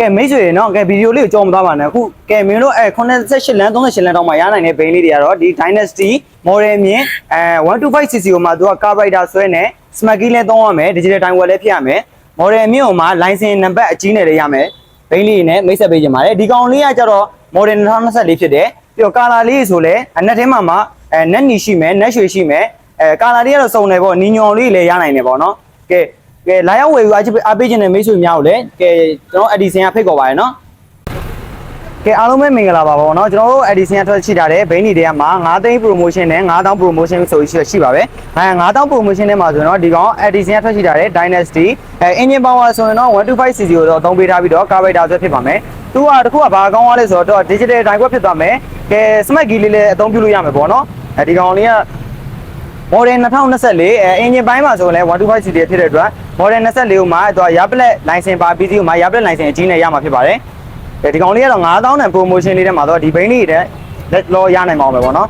ကဲမိတ်ဆွေနော်ကဲဗီဒီယိုလေးကိုကြော်မသွားပါနဲ့အခုကဲမင်းတို့88လမ်း38လမ်းတောင်မှရနိုင်တဲ့ဘိန်းလေးတွေကတော့ဒီ Dynasty model မြင်125cc ကိုမှသူက carburetor ဆွဲနေ smart key လဲသုံးရမယ် digital time wheel လဲဖြစ်ရမယ် model မြင်ကိုမှ license နံပါတ်အကြီးနဲ့လေးရမယ်ဘိန်းလေးနဲ့မိတ်ဆက်ပေးကြပါတယ်ဒီကောင်လေးကကြတော့ model 2024ဖြစ်တယ်ပြီးတော့ color လေးဆိုလဲအနက်ထဲမှာမှနက်နီရှိမယ်နက်ရွှေရှိမယ်color လေးကတော့စုံတယ်ပေါ့နီညော်လေးလည်းရနိုင်တယ်ပေါ့နော်ကဲလာရောက်ဝယ်ယူအားပေးခြင်းနဲ့မိတ်ဆွေများကိုလည်းကဲကျွန်တော် Edison ကဖိတ်ခေါ်ပါတယ်နော်ကဲအားလုံးပဲမင်္ဂလာပါပေါ့နော်ကျွန်တော်တို့ Edison ကထွက်ရှိထားတဲ့ဘိန်းတွေကမှာ9သိန်း promotion နဲ့9000 promotion ဆိုရှိပါပဲ9000 promotion နဲ့မှာဆိုတော့ဒီကောင် Edison ကထွက်ရှိထားတဲ့ Dynasty engine power ဆိုရင်တော့ 125cc ကိုတော့အသုံးပေးထားပြီးတော့ carburetor ဆွဲဖြစ်ပါမယ်သူကတခုကဘာကောင်းသွားလဲဆိုတော့ digital time ခွက်ဖြစ်သွားမယ်ကဲ smart key လေးလည်းအသုံးပြုလို့ရမယ်ပေါ့နော်ဒီကောင်လေးကmodel 2024 engine ပိုင်းမှာဆိုရင်လည်း 125cc ဖြစ်တဲ့အတွက် model 24ကိုမှသူကရပလက် license ပါပြီးစီကိုမှရပလက် license အကြီးနဲ့ရမှာဖြစ်ပါတယ်ဒီကောင်လေးကတော့9000နဲ့ promotion လေးထဲမှာတော့ဒီဘိန်းလေးတွေလက်လောရနိုင်မှာပဲပေါ့နော်